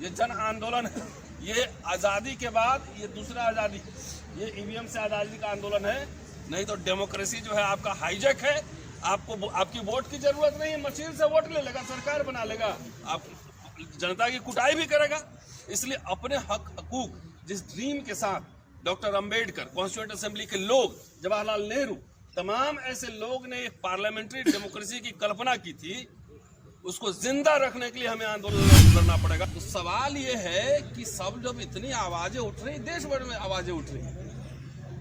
ये जन आंदोलन है। ये आज़ादी के बाद ये दूसरा आज़ादी, ये ईवीएम से आज़ादी का आंदोलन है। नहीं तो डेमोक्रेसी जो है आपका हाईजैक है। आपको आपकी वोट की जरूरत नहीं है, मशीन से वोट ले लेगा, सरकार बना लेगा, आप जनता की कुटाई भी करेगा। इसलिए अपने हक हकूक जिस ड्रीम के साथ डॉक्टर अंबेडकर, कॉन्स्टिट्यूएंट असेंबली के लोग, जवाहरलाल नेहरू, तमाम ऐसे लोग ने एक पार्लियामेंट्री डेमोक्रेसी की कल्पना की थी, उसको जिंदा रखने के लिए हमें आंदोलन लड़ना पड़ेगा। तो सवाल ये है कि सब जब इतनी आवाजें उठ रही, देश भर में आवाजें उठ रही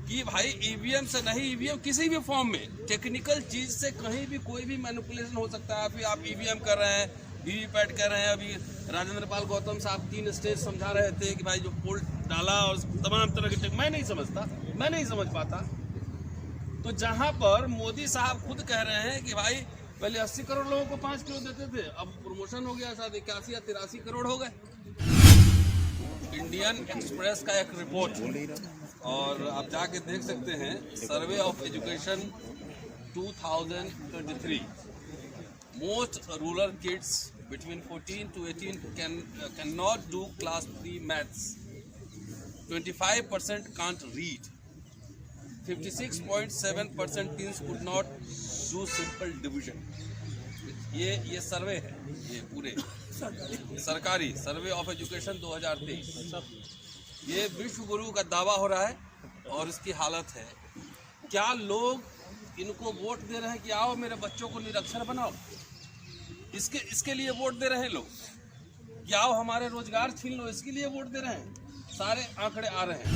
कि भाई ईवीएम से नहीं, ईवीएम किसी भी फॉर्म में टेक्निकल चीज से कहीं भी कोई भी मैनिपुलेशन हो सकता है। अभी आप ईवीएम कर रहे हैं, वीवीपैट कर रहे हैं। अभी राजेंद्र पाल गौतम साहब 3 स्टेज समझा रहे थे कि भाई जो पोल डाला और तमाम तरह के मैं नहीं समझता, मैं नहीं समझ पाता। तो जहां पर मोदी साहब खुद कह रहे हैं कि भाई पहले 80 करोड़ लोगों को 5 किलो देते थे, अब प्रमोशन हो गया, शायद 81 या 83 करोड़ हो गए। इंडियन एक्सप्रेस का एक रिपोर्ट और आप जाके देख सकते हैं, survey of education 2023, most rural kids between 14 to 18 cannot do class 3 maths. 25% can't read. 56.7% teens could not do simple division. ये सर्वे है, ये पूरे सरकारी सर्वे ऑफ एजुकेशन 2023। ये विश्व गुरु का दावा हो रहा है और इसकी हालत है। क्या लोग इनको वोट दे रहे हैं कि आओ मेरे बच्चों को निरक्षर बनाओ? इसके लिए वोट दे रहे हैं लोग कि आओ हमारे रोजगार छीन लो, इसके लिए वोट दे रहे हैं। सारे आंकड़े आ रहे हैं।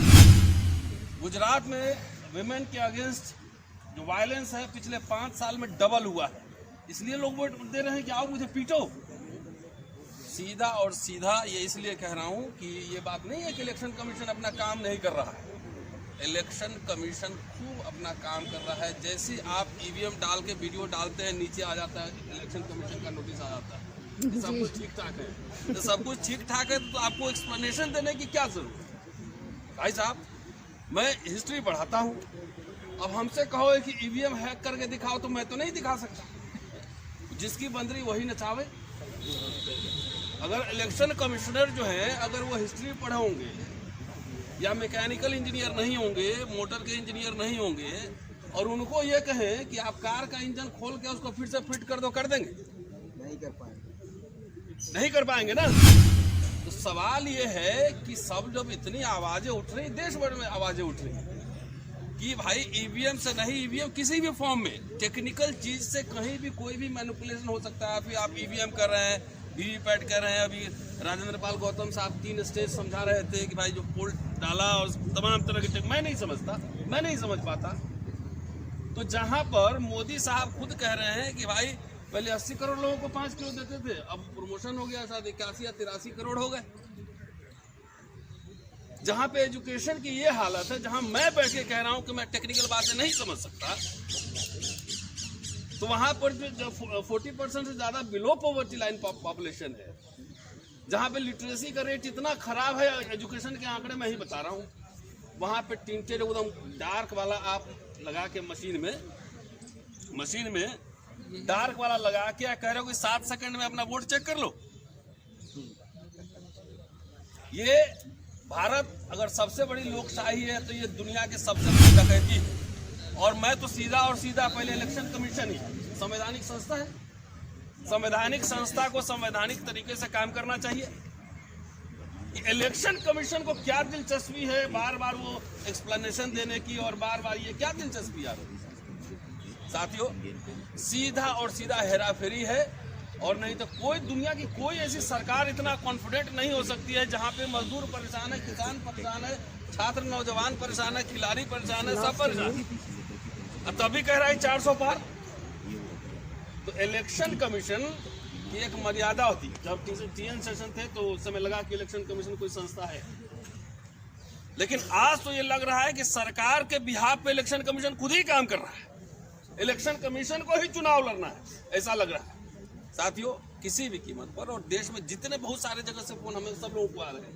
गुजरात में विमेन के अगेंस्ट जो वायलेंस है पिछले 5 साल में डबल हुआ है, इसलिए लोग वोट दे रहे हैं कि आओ मुझे पीटो। सीधा और सीधा ये इसलिए कह रहा हूं कि ये बात नहीं है कि इलेक्शन कमीशन अपना काम नहीं कर रहा है। इलेक्शन कमीशन खूब अपना काम कर रहा है। जैसे आप ईवीएम डाल के वीडियो डालते हैं, नीचे आ जाता है इलेक्शन कमीशन का नोटिस आ जाता है, सब कुछ ठीक ठाक है। तो सब कुछ ठीक ठाक है तो आपको एक्सप्लेनेशन देने की क्या जरूरत? भाई साहब, मैं हिस्ट्री पढ़ाता हूँ, अब हमसे कहो कि ईवीएम हैक करके दिखाओ तो मैं तो नहीं दिखा सकता। जिसकी बंदरी वही नचावे। अगर इलेक्शन कमिश्नर जो है, अगर वो हिस्ट्री पढ़े होंगे या मैकेनिकल इंजीनियर नहीं होंगे, मोटर के इंजीनियर नहीं होंगे, और उनको ये कहें कि आप कार का इंजन खोल के उसको फिर से फिट कर दो, कर देंगे? नहीं कर पाएंगे ना। तो सवाल ये है कि सब जब इतनी आवाजें उठ रही, देश भर में आवाजें उठ रही कि भाई ईवीएम से नहीं, ईवीएम किसी भी फॉर्म में टेक्निकल चीज से कहीं भी कोई भी मैनिपुलेशन हो सकता है। अभी आप ईवीएम कर रहे हैं, वीवीपैट कर रहे हैं। अभी राजेंद्र पाल गौतम साहब 3 स्टेज समझा रहे थे कि भाई जो पोल डाला और तमाम तरह के मैं नहीं समझता, मैं नहीं समझ पाता। तो जहां पर मोदी साहब खुद कह रहे हैं कि भाई पहले 80 करोड़ लोगों को 5 किलो देते थे, अब प्रमोशन हो गया, शायद 81 या 83 करोड़ हो गए। जहां पे एजुकेशन की ये हालत है, जहां मैं बैठ के कह रहा हूं कि मैं टेक्निकल बातें नहीं समझ सकता, तो वहां पर जो 40% से ज्यादा बिलो पॉवर्टी लाइन पॉपुलेशन है, जहां पे लिटरेसी का रेट इतना खराब है, एजुकेशन के आंकड़े मैं ही बता रहा हूं, वहां पे टिंटेड एकदम डार्क वाला आप लगा के मशीन में डार्क वाला लगा के कह रहे हो कि 7 सेकंड में अपना वोट चेक कर लो। ये भारत अगर सबसे बड़ी लोकशाही है तो ये दुनिया के सबसे बड़ी डकैती है। और मैं तो सीधा और सीधा पहले इलेक्शन कमीशन ही संवैधानिक संस्था है, संवैधानिक संस्था को संवैधानिक तरीके से काम करना चाहिए। इलेक्शन कमीशन को क्या दिलचस्पी है बार बार वो एक्सप्लेनेशन देने की, और बार बार ये क्या दिलचस्पी आ रही है? साथियों, सीधा और सीधा हेराफेरी है। और नहीं तो कोई दुनिया की कोई ऐसी सरकार इतना कॉन्फिडेंट नहीं हो सकती है जहां पे मजदूर परेशान है, किसान परेशान है, छात्र नौजवान परेशान है, खिलाड़ी परेशान है, सब परेशान है। तभी कह रहा है 400 पार। तो इलेक्शन कमीशन की एक मर्यादा होती है। जब टीएन सेशन थे तो उस समय लगा कि इलेक्शन कमीशन कोई संस्था है, लेकिन आज तो ये लग रहा है कि सरकार के बिहाफ पे इलेक्शन कमीशन खुद ही काम कर रहा है। इलेक्शन कमीशन को ही चुनाव लड़ना है, ऐसा लग रहा है। साथियों, किसी भी कीमत पर, और देश में जितने बहुत सारे जगह से फोन हमें सब लोगों को आ रहे हैं।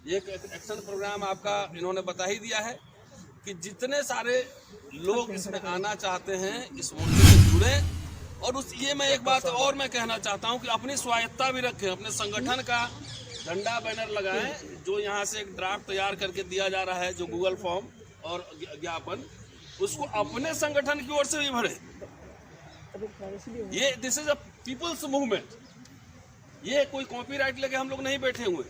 एक एक्शन प्रोग्राम आपका इन्होंने बता ही दिया है कि जितने सारे लोग इसमें आना चाहते हैं इस मोर्चे से जुड़े। और ये मैं एक बात और मैं कहना चाहता हूं कि अपनी स्वायत्ता भी रखें, अपने संगठन का झंडा बैनर लगाएं, जो यहाँ से एक ड्राफ्ट तैयार करके दिया जा रहा है, जो गूगल फॉर्म और ज्ञापन, उसको अपने संगठन की ओर से भी भरे। ये this is a people's movement. ये कोई कॉपीराइट लेके हम लोग नहीं बैठे हुए।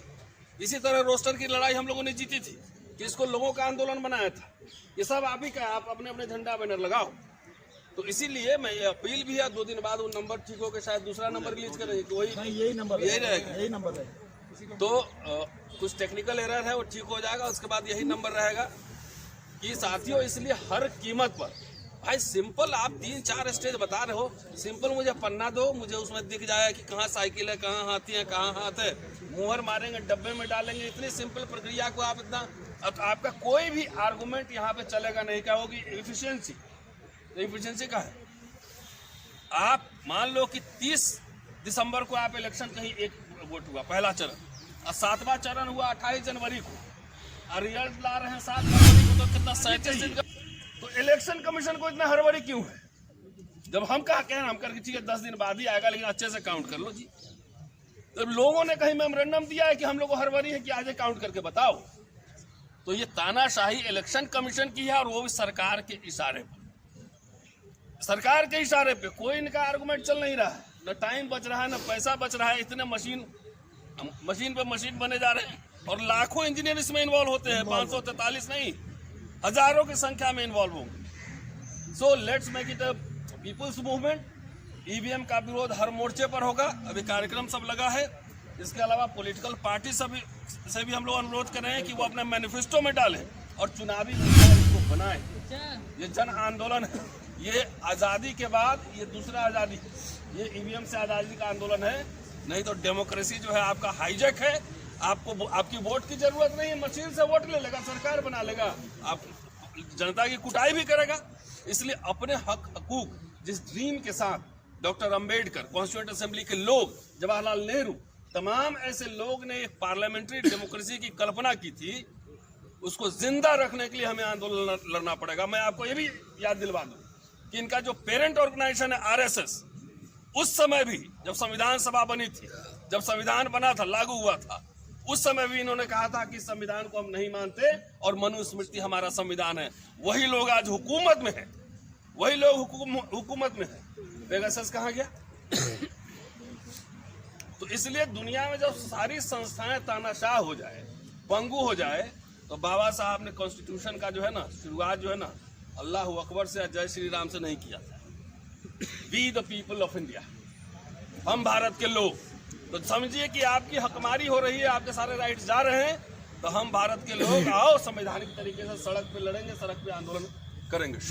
इसी तरह रोस्टर की लड़ाई हम लोगों ने जीती थी, कि इसको लोगों का आंदोलन बनाया था। ये सब आप ही का, आप अपने अपने झंडा बैनर लगाओ। तो इसीलिए मैं ये अपील भी है, 2 दिन बाद वो नंबर ठीक होकर शायद दूसरा नंबर रिलीज करेंगे, तो वही यही नंबर रहेगा। यही नंबर है। तो कुछ टेक्निकल एरर है, वो ठीक हो जाएगा, उसके बाद यही नंबर रहेगा। कि साथियों, इसलिए हर कीमत पर भाई सिंपल आप 3-4 स्टेज बता रहे हो, सिंपल मुझे पन्ना दो, मुझे उसमें दिख जाए कि कहाँ साइकिल है, कहाँ हाथी है, कहाँ हाथ है, मुहर मारेंगे, डब्बे में डालेंगे। इतनी सिंपल प्रक्रिया को आप इतना, आपका कोई भी आर्गुमेंट यहाँ पे चलेगा नहीं। क्या होगी? एफिशिएंसी। तो एफिशिएंसी का है, आप मान लो कि 30 दिसंबर को आप इलेक्शन कहीं एक वोट हुआ, पहला चरण, और 7वां चरण हुआ 28 जनवरी को, और रिजल्ट ला रहे हैं 7 फरवरी को, तो कितना 37 दिन का। तो इलेक्शन कमीशन को इतना हड़बड़ी क्यों है? जब हम कहा कह हम करके ठीक है 10 दिन बाद ही आएगा, लेकिन अच्छे से काउंट कर लो जी। जब लोगों ने कहीं मेमोरेंडम दिया है कि हम लोग को हड़बड़ी है कि आज काउंट करके बताओ, तो ये तानाशाही इलेक्शन कमीशन की है, और वो भी सरकार के इशारे पर। सरकार के इशारे पे कोई इनका आर्गुमेंट चल नहीं रहा है, न टाइम बच रहा है, न पैसा बच रहा है। इतने मशीन पे मशीन बने जा रहे हैं, और लाखों इंजीनियर इसमें इन्वॉल्व होते हैं, 543 नहीं, हजारों की संख्या में इन्वॉल्व होंगे। So let's make it a people's movement. EVM का विरोध हर मोर्चे पर होगा। अभी कार्यक्रम सब लगा है। इसके अलावा पॉलिटिकल पार्टी से भी हम लोग अनुरोध कर रहे हैं कि वो अपने मैनिफेस्टो में डालें और चुनावी इसको बनाएं। ये जन आंदोलन है, ये आज़ादी के बाद ये दूसरा आज़ादी, ये ईवीएम से आज़ादी का आंदोलन है। नहीं तो डेमोक्रेसी जो है आपका हाईजैक है। आपको आपकी वोट की जरूरत नहीं है, मशीन से वोट ले लेगा, सरकार बना लेगा, आप जनता की कुटाई भी करेगा। इसलिए अपने हकूक, जिस ड्रीम के साथ डॉक्टर अंबेडकर, कॉन्स्टिट्यूएंट असेंबली के लोग, जवाहरलाल नेहरू, तमाम ऐसे लोग ने एक पार्लियामेंट्री डेमोक्रेसी की कल्पना की थी, उसको जिंदा रखने के लिए हमें आंदोलन लड़ना पड़ेगा। मैं आपको ये भी याद दिलवा दूं कि इनका जो पेरेंट ऑर्गेनाइजेशन है आरएसएस, उस समय भी जब संविधान सभा बनी थी, जब संविधान बना था, लागू हुआ था, उस समय भी इन्होंने कहा था कि संविधान को हम नहीं मानते और मनुस्मृति हमारा संविधान है। वही लोग आज हुकूमत में है, वही लोग हुकूमत में है। पेगासस कहाँ गया? तो इसलिए दुनिया में जब सारी संस्थाएं तानाशाह हो जाए, पंगु हो जाए, तो बाबा साहब ने कॉन्स्टिट्यूशन का जो है ना शुरुआत जो है ना अल्लाह अकबर से, जय श्री राम से नहीं किया था। We the people of India, हम भारत के लोग। तो समझिए कि आपकी हकमारी हो रही है, आपके सारे राइट्स जा रहे हैं। तो हम भारत के लोग आओ संवैधानिक तरीके से सड़क पे लड़ेंगे, सड़क पे आंदोलन करेंगे।